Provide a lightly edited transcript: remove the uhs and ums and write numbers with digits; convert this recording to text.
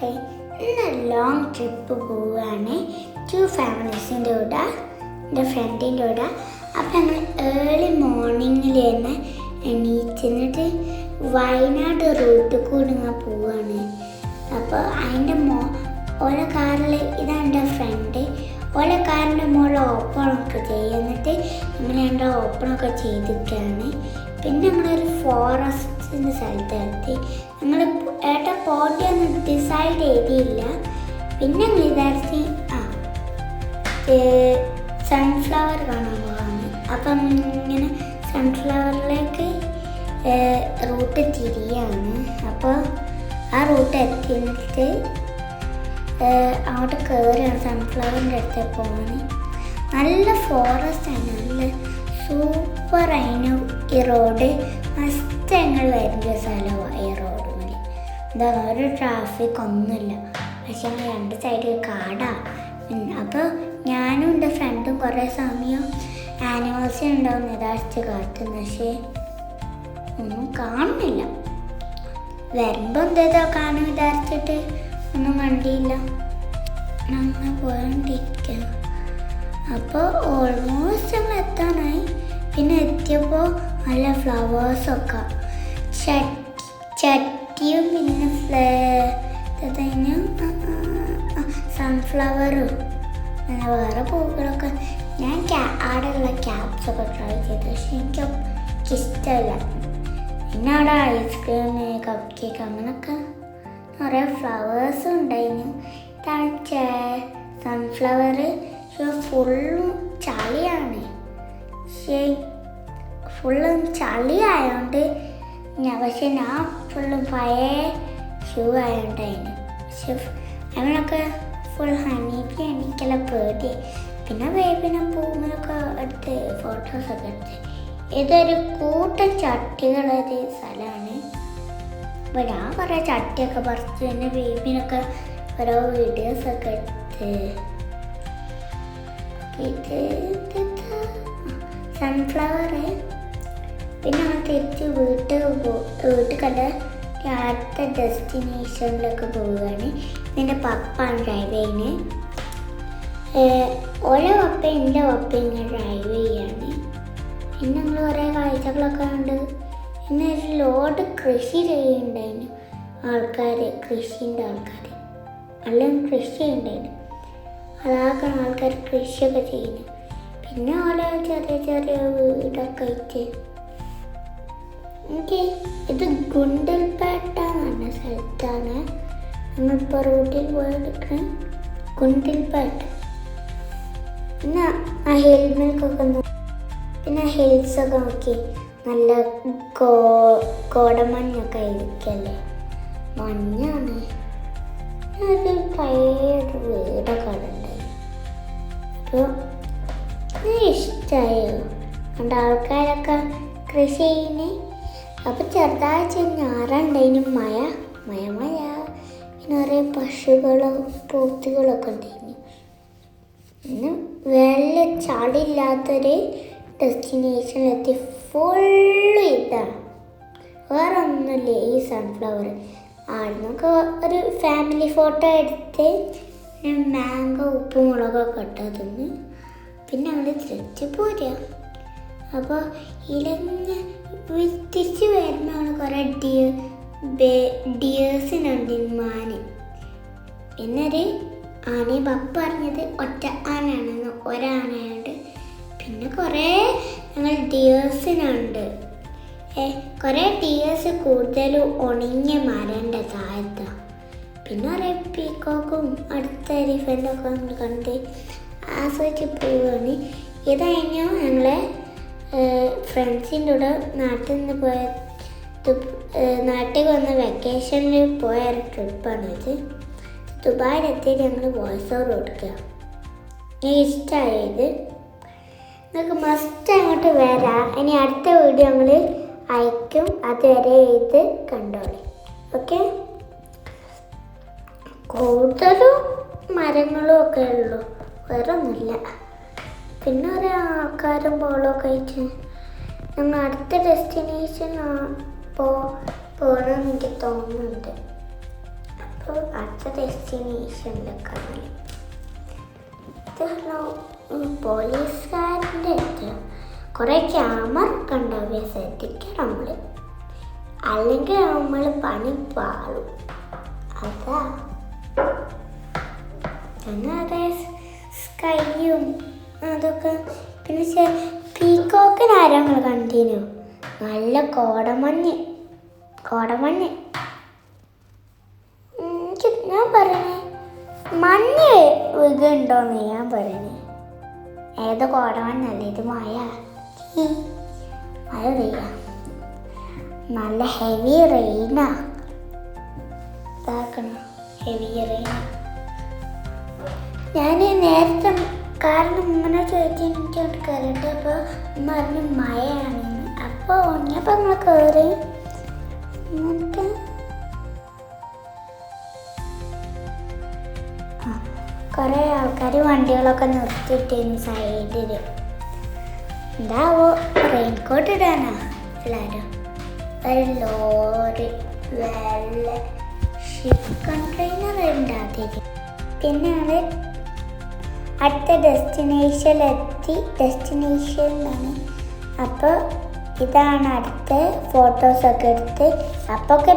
ഹേ ഇന്ന് long trip പോവുകയാണ് 2 ഫാമിലീസിൻ്റെ കൂടെ, എൻ്റെ ഫ്രണ്ടിൻ്റെ കൂടെ. അപ്പം ഞങ്ങൾ ഏർലി മോർണിംഗിൽ തന്നെ എണീച്ചിട്ട് വയനാട് റൂട്ടിൽ കൂടി ഇങ്ങനെ പോവുകയാണ്. അപ്പോൾ അതിൻ്റെ ഓരോ കാറിൽ ഇതാണ് എൻ്റെ ഫ്രണ്ട്. ഓരോ കാറിൻ്റെ മുകളിൽ ഓപ്പണൊക്കെ ചെയ്യും. എന്നിട്ട് നമ്മൾ എൻ്റെ ഓപ്പണൊക്കെ ചെയ്തിട്ടാണ്. പിന്നെ ഞങ്ങളൊരു ഫോറസ്റ്റിൻ്റെ സ്ഥലത്തെത്തി. ഞങ്ങൾ ഏട്ടാ പോട്ടിയൊന്നും ഡിസൈഡ് ചെയ്തില്ല. പിന്നെ ഞങ്ങൾ വിചാരിച്ച് സൺഫ്ലവർ കാണാൻ പോകാമെന്ന്. അപ്പം ഇങ്ങനെ സൺഫ്ലവറിലേക്ക് റൂട്ട് തിരിയാണ്. അപ്പോൾ ആ റൂട്ട് എത്തിയിട്ട് അങ്ങോട്ട് കയറിയാണ് സൺഫ്ലവറിൻ്റെ അടുത്ത് പോകാൻ. നല്ല ഫോറസ്റ്റാണ്, നല്ല സൂപ്പർ ആയിരുന്നു ഈ റോഡ്. മസ്റ്റ് ഞങ്ങൾ വരുന്ന സ്ഥലമാണ് ഈ റോഡ്. എന്താ ഒരു ട്രാഫിക് ഒന്നുമില്ല, പക്ഷെ ഞങ്ങൾ 2 സൈഡിൽ കാടാണ്. അപ്പോൾ ഞാനും എൻ്റെ ഫ്രണ്ടും കുറേ സമയം ആനിമൽസ് ഉണ്ടാവും നിരാശിച്ച് കാത്തുന്നു, പക്ഷേ ഒന്നും കാണുന്നില്ല. വരുമ്പോൾ എന്തേതോ കാണും വിചാരിച്ചിട്ട് ഒന്നും കണ്ടില്ല. ഞങ്ങൾ പോയോണ്ടിരിക്കുക. അപ്പോൾ ഓൾമോസ്റ്റ് ഞങ്ങൾ എത്താനായി. പിന്നെ എത്തിയപ്പോൾ നല്ല ഫ്ലവേഴ്സൊക്കെ, ചട്ടിയും പിന്നെ സൺഫ്ലവറും അങ്ങനെ വേറെ പൂക്കളൊക്കെ. ഞാൻ അവിടെയുള്ള ക്യാപ്സൊക്കെ ട്രൈ ചെയ്തു, പക്ഷെ എനിക്ക് ഇഷ്ടമല്ല. പിന്നെ അവിടെ ഐസ്ക്രീം, കപ്പ് കേക്ക് അങ്ങനെയൊക്കെ കുറേ ഫ്ലവേഴ്സും ഉണ്ടായിരുന്നു. ഇതാണ് സൺഫ്ലവർ. പക്ഷെ ഫുള്ളും ചളിയാണ്. പക്ഷേ ഫുള്ളും ചളിയായതുകൊണ്ട് പക്ഷെ ഞാൻ ഫുള്ളും പഴയ ഷൂ ആയതുകൊണ്ടായിരുന്നു. പക്ഷെ നമ്മളൊക്കെ ഫുൾ ഹണിക്ക് എണീക്കെല്ലാം പേടി. പിന്നെ വേപ്പിനെ പൂവിനൊക്കെ എടുത്ത് ഫോട്ടോസൊക്കെ എടുത്ത്. ഇതൊരു കൂട്ടം ചട്ടികളൊരു സ്ഥലമാണ്. അപ്പോൾ ഞാൻ കുറേ ചട്ടിയൊക്കെ പറിച്ച് പിന്നെ വേപ്പിനൊക്കെ ഓരോ വീഡിയോസൊക്കെ എടുത്ത്. ഇത് സൺഫ്ലവർ. പിന്നെ നമ്മൾ തിരിച്ച് വീട്ടിൽ കണ്ട അടുത്ത ഡെസ്റ്റിനേഷനിലൊക്കെ പോവുകയാണ്. എൻ്റെ പപ്പാണ് ഡ്രൈവ് ചെയ്യുന്നത്. ഓരോ പപ്പയും എൻ്റെ പപ്പയും ഇങ്ങനെ ഡ്രൈവ് ചെയ്യാണ്. പിന്നെ ഞങ്ങൾ കുറേ കാഴ്ചകളൊക്കെ ഉണ്ട്. പിന്നെ ഒരു ലോഡ് കൃഷി ചെയ്യുന്നുണ്ടായിരുന്നു ആൾക്കാർ, കൃഷിൻ്റെ ആൾക്കാർ അല്ലെങ്കിൽ കൃഷി ചെയ്യുന്നുണ്ടായിരുന്നു. അതാക്കണം ആൾക്കാർ കൃഷിയൊക്കെ ചെയ്യുന്നത്. പിന്നെ ഓരോ ചെറിയ ചെറിയ വീടൊക്കെ ആയിട്ട്. ഇത് ഗുണ്ടിൽപേട്ട എന്ന് പറഞ്ഞ സ്ഥലത്താണ് നമ്മളിപ്പോൾ റൂട്ടിൽ പോയെടുക്കുന്നത്. ഗുണ്ടിൽപേട്ട. പിന്നെ ആ ഹെൽമെറ്റൊക്കെ പിന്നെ ഹിൽസൊക്കെ നോക്കി നല്ല കോടമഞ്ഞൊക്കെ ആയിരിക്കല്ലേ, മഞ്ഞാണ്. ഒരു പഴയൊരു വീടൊക്കെ ഉണ്ടായി. അപ്പോൾ ഇഷ്ടമായോ അതുകൊണ്ട് ആൾക്കാരൊക്കെ കൃഷി ചെയ്യുന്നേ. അപ്പോൾ ചെറുതാഴ്ച ഞാറുണ്ടായിരുന്നു. മഴ പിന്നെ കുറേ പശുകളും പോത്തുകളൊക്കെ ഉണ്ടായിരുന്നു. പിന്നെ വലിയ ചളിയില്ലാത്തൊരു ഡെസ്റ്റിനേഷനിലെത്തി. ഫുള്ള് ഇതാണ്, വേറെ ഒന്നുമില്ല. ഈ സൺഫ്ലവർ ആടുന്നൊക്കെ ഒരു ഫാമിലി ഫോട്ടോ എടുത്ത് മാംഗോ ഉപ്പും മുളകൊക്കെ ഇട്ടതെന്ന്. പിന്നെ ഞങ്ങൾ തിരിച്ച് പോരുക. അപ്പോൾ ഇതിലങ്ങനെ തിരിച്ച് വരുമ്പോൾ കുറേ ഡിയേഴ്സിനുണ്ട്, മാന്. പിന്നൊരു ആനയും പപ്പ പറഞ്ഞത് ഒറ്റ ആനയാണെന്ന്, ഒരാനയുണ്ട്. പിന്നെ കുറേ ഞങ്ങൾ ഡിയേഴ്സിനുണ്ട്. കുറേ ഡിയേഴ്സ് കൂടുതലും ഉണങ്ങിയ മരൻ്റെ താഴത്താണ്. പിന്നെ കുറേ പീക്കോക്കും അടുത്ത എലിഫൻ്റൊക്കെ നമ്മൾ കണ്ട് ആസ്വദിച്ച് പോവുകയാണ്. ഇത് കഴിഞ്ഞാൽ ഞങ്ങളെ ഫ്രണ്ട്സിൻ്റെ കൂടെ നാട്ടിൽ വന്ന വെക്കേഷനിൽ പോയ ഒരു ട്രിപ്പാണിത്. ദുബായിലെത്തിയിട്ട് ഞങ്ങൾ വോയിസ് ഓവർ കൊടുക്കുക. എനിക്ക് ഇഷ്ടമായത് നിങ്ങൾക്ക് മസ്റ്റ് അങ്ങോട്ട് വരാം. ഇനി അടുത്ത വീഡിയോ ഞങ്ങൾ അയക്കും. അതുവരെ ഇത് കണ്ടോളി. ഓക്കെ, കൂടുതലും മരങ്ങളും ഒക്കെ ഉള്ളൂ, വേറെ ഒന്നുമില്ല. പിന്നെ ഒരു ആൾക്കാരും ബോളൊക്കെ ആയിട്ട് ഞങ്ങൾ അടുത്ത ഡെസ്റ്റിനേഷൻ പോകണമെന്ന് എനിക്ക് തോന്നുന്നുണ്ട്. അപ്പോൾ അടുത്ത ഡെസ്റ്റിനേഷനിലൊക്കെ പോലീസുകാരൻ്റെ അടുത്ത് കുറേ ക്യാമറ ഒക്കെ ഉണ്ടാവുക, ശ്രദ്ധിക്കണം നമ്മൾ, അല്ലെങ്കിൽ നമ്മൾ പണി പാളും. അതാ അതെ സ്കൈയും അതൊക്കെ. പിന്നെ പീക്കോക്കിന് ആരങ്ങൾ കണ്ടിനു, നല്ല കോടമഞ്ഞ്. ഞാൻ പറയണേ മഞ്ഞ് വീകുണ്ടോന്ന് ഞാൻ പറയണേ. ഏതോ കോടമഞ്ഞല്ലേ ഇത്, മഴ പെയ്യ, നല്ല ഹെവി റെയിനാ. ഇതാക്കണം ഹെവി റെയിൻ. ഞാൻ നേരത്തെ കാരണം ഉമ്മനെ ചോദിച്ചു എനിക്ക് കയറിയിട്ട്, അപ്പോൾ ഉമ്മ പറഞ്ഞു മഴയാണെന്ന്. അപ്പോൾ ഉണ്ണിയപ്പോൾ നമ്മൾ കയറി. എന്നിട്ട് കുറേ ആൾക്കാർ വണ്ടികളൊക്കെ നിർത്തിയിട്ടേന് സൈഡിൽ. എന്താവോ റെയിൻകോട്ട് ഇടാനാ എല്ലാവരും. ഒരു ലോറി വെള്ള ഷിപ്പ് കണ്ടെയ്നർ ഉണ്ടാക്കിയത്. പിന്നെ അത് അടുത്ത ഡെസ്റ്റിനേഷനിലാണ്. അപ്പോൾ ഇതാണ് അടുത്ത ഫോട്ടോസൊക്കെ എടുത്ത്. അപ്പോൾ